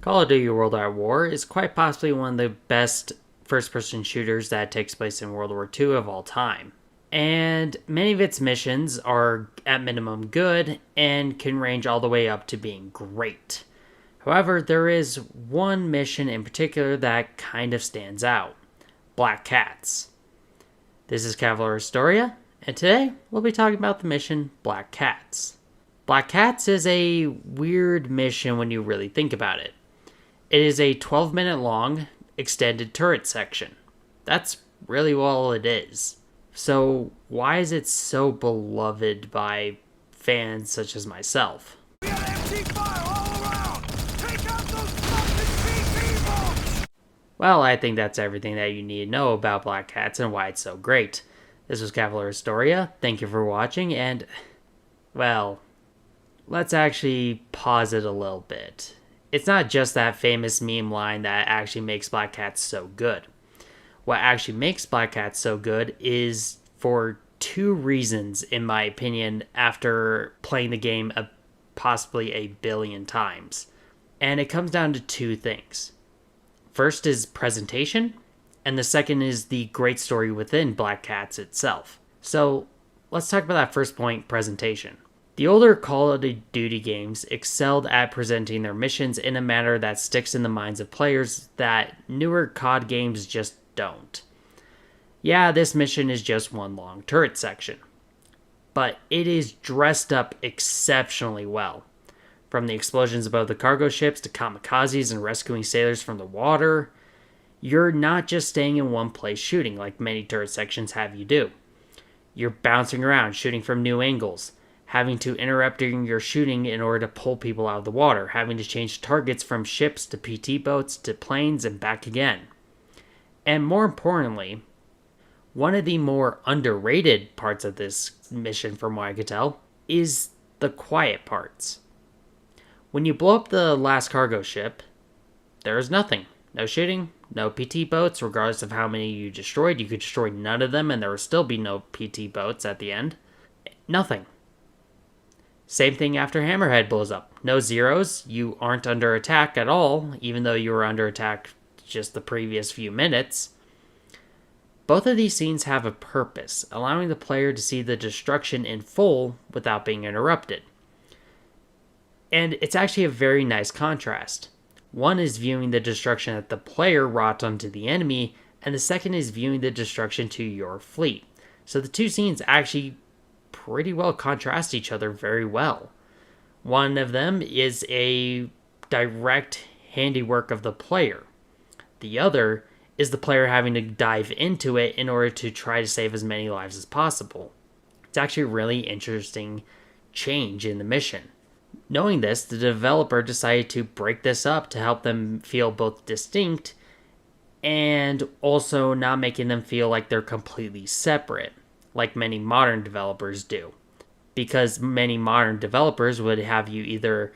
Call of Duty World at War is quite possibly one of the best first-person shooters that takes place in World War II of all time. And many of its missions are at minimum good and can range all the way up to being great. However, there is one mission in particular that kind of stands out. Black Cats. This is Cavalier Historia, and today we'll be talking about the mission Black Cats. Black Cats is a weird mission when you really think about it. It is a 12-minute long extended turret section. That's really all it is. So why is it so beloved by fans such as myself? We got empty fire all around! Take out those fucking CT bombs! Well, I think that's everything that you need to know about Black Cats and why it's so great. This was Cavalier Historia. Thank you for watching, and, well, let's actually pause it a little bit. It's not just that famous meme line that actually makes Black Cats so good. What actually makes Black Cats so good is for two reasons, in my opinion, after playing the game possibly a billion times. And it comes down to two things. First is presentation, and the second is the great story within Black Cats itself. So let's talk about that first point, presentation. The older Call of Duty games excelled at presenting their missions in a manner that sticks in the minds of players that newer CoD games just don't. Yeah, this mission is just one long turret section, but it is dressed up exceptionally well. From the explosions above the cargo ships to kamikazes and rescuing sailors from the water, you're not just staying in one place shooting like many turret sections have you do. You're bouncing around, shooting from new angles, having to interrupt your shooting in order to pull people out of the water, having to change targets from ships to PT boats to planes and back again. And more importantly, one of the more underrated parts of this mission, from what I could tell, is the quiet parts. When you blow up the last cargo ship, there is nothing. No shooting, no PT boats, regardless of how many you destroyed. You could destroy none of them and there would still be no PT boats at the end. Nothing. Same thing after Hammerhead blows up. No zeros, you aren't under attack at all, even though you were under attack just the previous few minutes. Both of these scenes have a purpose, allowing the player to see the destruction in full without being interrupted. And it's actually a very nice contrast. One is viewing the destruction that the player wrought onto the enemy, and the second is viewing the destruction to your fleet. So the two scenes actually pretty well contrast each other very well. One of them is a direct handiwork of the player. The other is the player having to dive into it in order to try to save as many lives as possible. It's actually a really interesting change in the mission. Knowing this, the developer decided to break this up to help them feel both distinct and also not making them feel like they're completely separate, like many modern developers do. Because many modern developers would have you either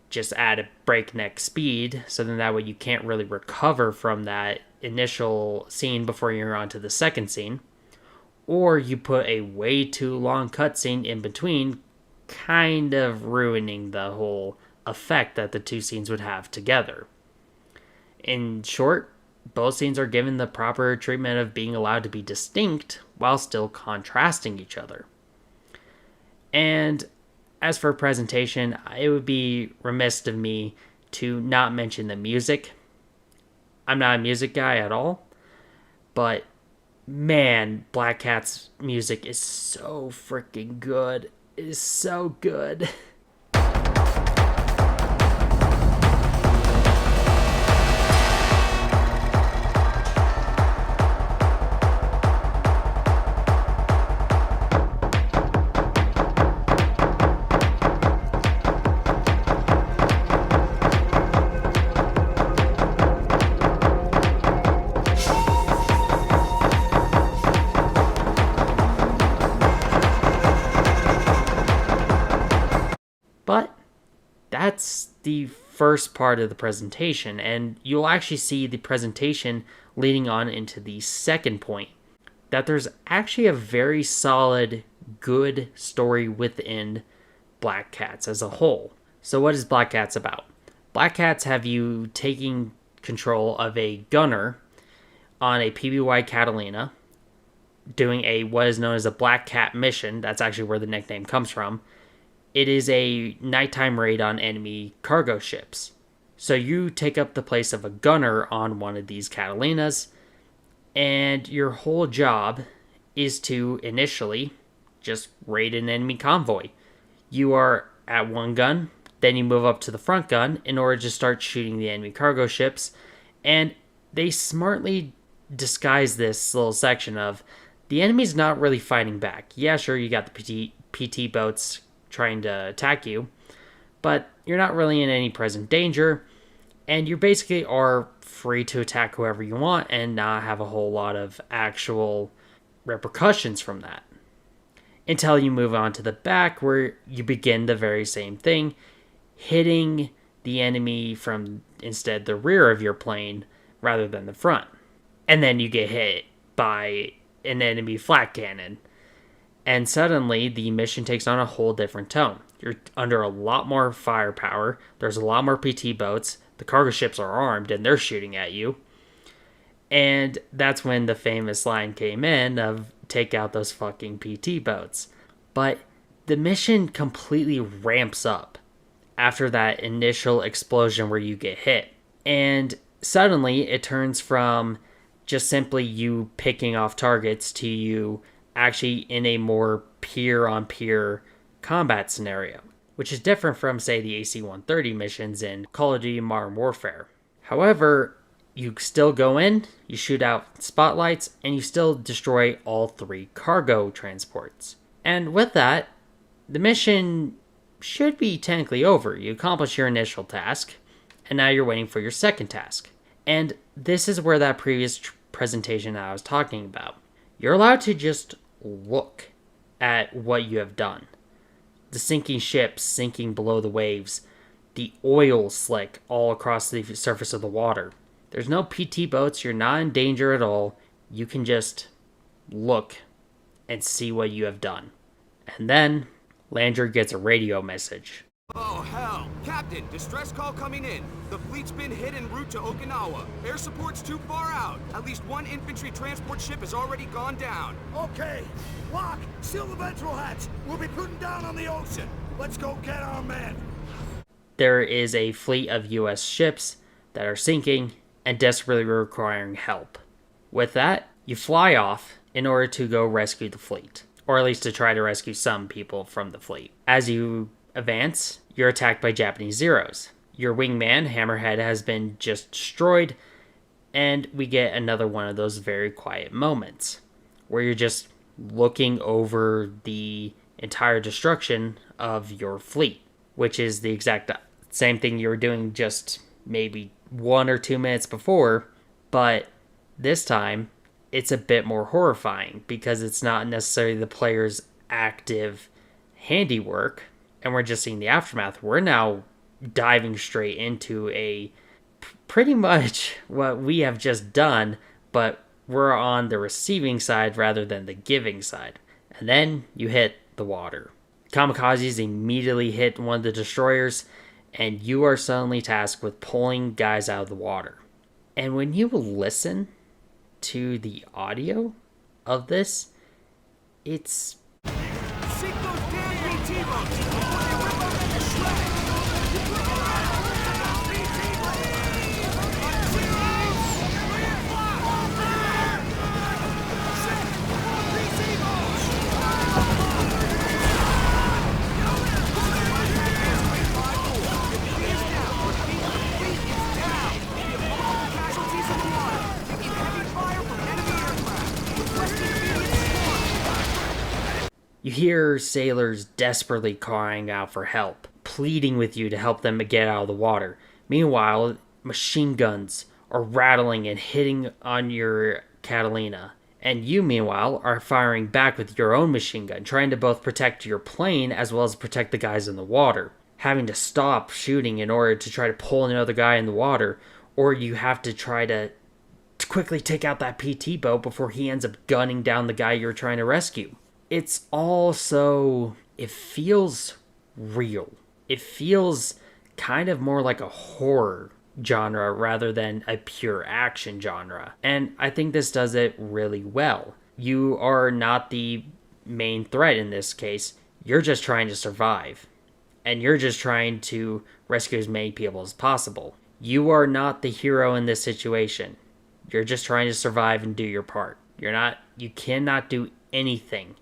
just add a breakneck speed, so then that way you can't really recover from that initial scene before you're on to the second scene, or you put a way too long cutscene in between, kind of ruining the whole effect that the two scenes would have together. In short, both scenes are given the proper treatment of being allowed to be distinct while still contrasting each other. And as for presentation, it would be remiss of me to not mention the music. I'm not a music guy at all, but man, Black Cat's music is so freaking good. It is so good. But that's the first part of the presentation, and you'll actually see the presentation leading on into the second point, that there's actually a very solid, good story within Black Cats as a whole. So what is Black Cats about? Black Cats have you taking control of a gunner on a PBY Catalina, doing a what is known as a Black Cat mission. That's actually where the nickname comes from. It is a nighttime raid on enemy cargo ships. So you take up the place of a gunner on one of these Catalinas, and your whole job is to initially just raid an enemy convoy. You are at one gun, then you move up to the front gun in order to start shooting the enemy cargo ships, and they smartly disguise this little section of the enemy's not really fighting back. Yeah, sure, you got the PT boats trying to attack you, but you're not really in any present danger, and you basically are free to attack whoever you want and not have a whole lot of actual repercussions from that. Until you move on to the back, where you begin the very same thing, hitting the enemy from instead the rear of your plane rather than the front. And then you get hit by an enemy flak cannon. And suddenly, the mission takes on a whole different tone. You're under a lot more firepower. There's a lot more PT boats. The cargo ships are armed and they're shooting at you. And that's when the famous line came in of take out those fucking PT boats. But the mission completely ramps up after that initial explosion where you get hit. And suddenly it turns from just simply you picking off targets to you actually in a more peer-on-peer combat scenario, which is different from, say, the AC-130 missions in Call of Duty Modern Warfare. However, you still go in, you shoot out spotlights, and you still destroy all 3 cargo transports. And with that, the mission should be technically over. You accomplish your initial task, and now you're waiting for your second task. And this is where that previous presentation I was talking about. You're allowed to just look at what you have done. The sinking ships sinking below the waves, the oil slick all across the surface of the water. There's no PT boats, you're not in danger at all. You can just look and see what you have done. And then, Landry gets a radio message. Oh, hell. Captain, distress call coming in. The fleet's been hit en route to Okinawa. Air support's too far out. At least one infantry transport ship has already gone down. Okay. Lock, seal the ventral hatch. We'll be putting down on the ocean. Let's go get our men. There is a fleet of US ships that are sinking and desperately requiring help. With that, you fly off in order to go rescue the fleet, or at least to try to rescue some people from the fleet. As you advance, you're attacked by Japanese Zeros. Your wingman, Hammerhead, has been just destroyed, and we get another one of those very quiet moments where you're just looking over the entire destruction of your fleet, which is the exact same thing you were doing just maybe 1 or 2 minutes before, but this time it's a bit more horrifying because it's not necessarily the player's active handiwork, and we're just seeing the aftermath. We're now diving straight into a pretty much what we have just done, but we're on the receiving side rather than the giving side. And then you hit the water. Kamikazes immediately hit one of the destroyers, and you are suddenly tasked with pulling guys out of the water. And when you listen to the audio of this, it's... Sink those damn PT boats before they rip up into shreds. You hear sailors desperately crying out for help, pleading with you to help them get out of the water. Meanwhile, machine guns are rattling and hitting on your Catalina. And you, meanwhile, are firing back with your own machine gun, trying to both protect your plane as well as protect the guys in the water. Having to stop shooting in order to try to pull another guy in the water, or you have to try to quickly take out that PT boat before he ends up gunning down the guy you're trying to rescue. It's all so... it feels real. It feels kind of more like a horror genre rather than a pure action genre. And I think this does it really well. You are not the main threat in this case. You're just trying to survive. And you're just trying to rescue as many people as possible. You are not the hero in this situation. You're just trying to survive and do your part. You cannot do anything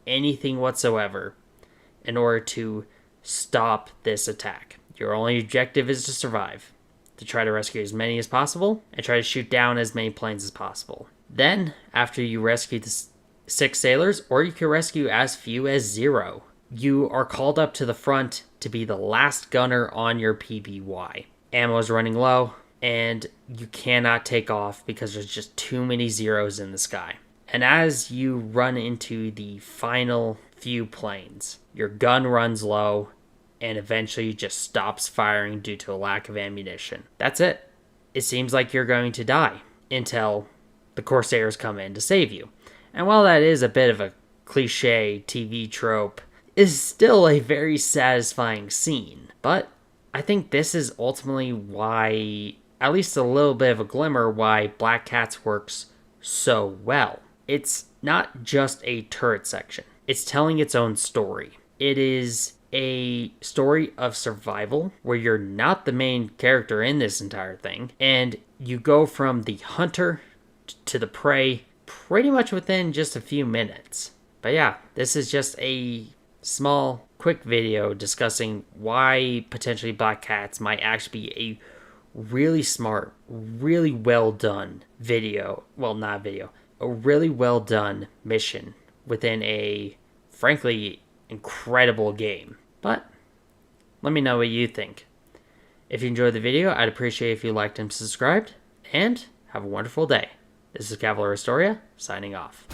whatsoever in order to stop this attack. Your only objective is to survive, to try to rescue as many as possible, and try to shoot down as many planes as possible. Then, after you rescue the 6 sailors, or you can rescue as few as 0, you are called up to the front to be the last gunner on your PBY. Ammo is running low, and you cannot take off because there's just too many zeros in the sky. And as you run into the final few planes, your gun runs low and eventually just stops firing due to a lack of ammunition. That's it. It seems like you're going to die until the Corsairs come in to save you. And while that is a bit of a cliche TV trope, it's still a very satisfying scene. But I think this is ultimately why, at least a little bit of a glimmer, why Black Cats works so well. It's not just a turret section. It's telling its own story. It is a story of survival where you're not the main character in this entire thing, and you go from the hunter to the prey pretty much within just a few minutes. But yeah, this is just a small, quick video discussing why potentially Black Cats might actually be a really smart, really well done video. Well, not video. A really well done mission within a, frankly, incredible game. But let me know what you think. If you enjoyed the video, I'd appreciate if you liked and subscribed. And have a wonderful day. This is Cavalier Astoria, signing off.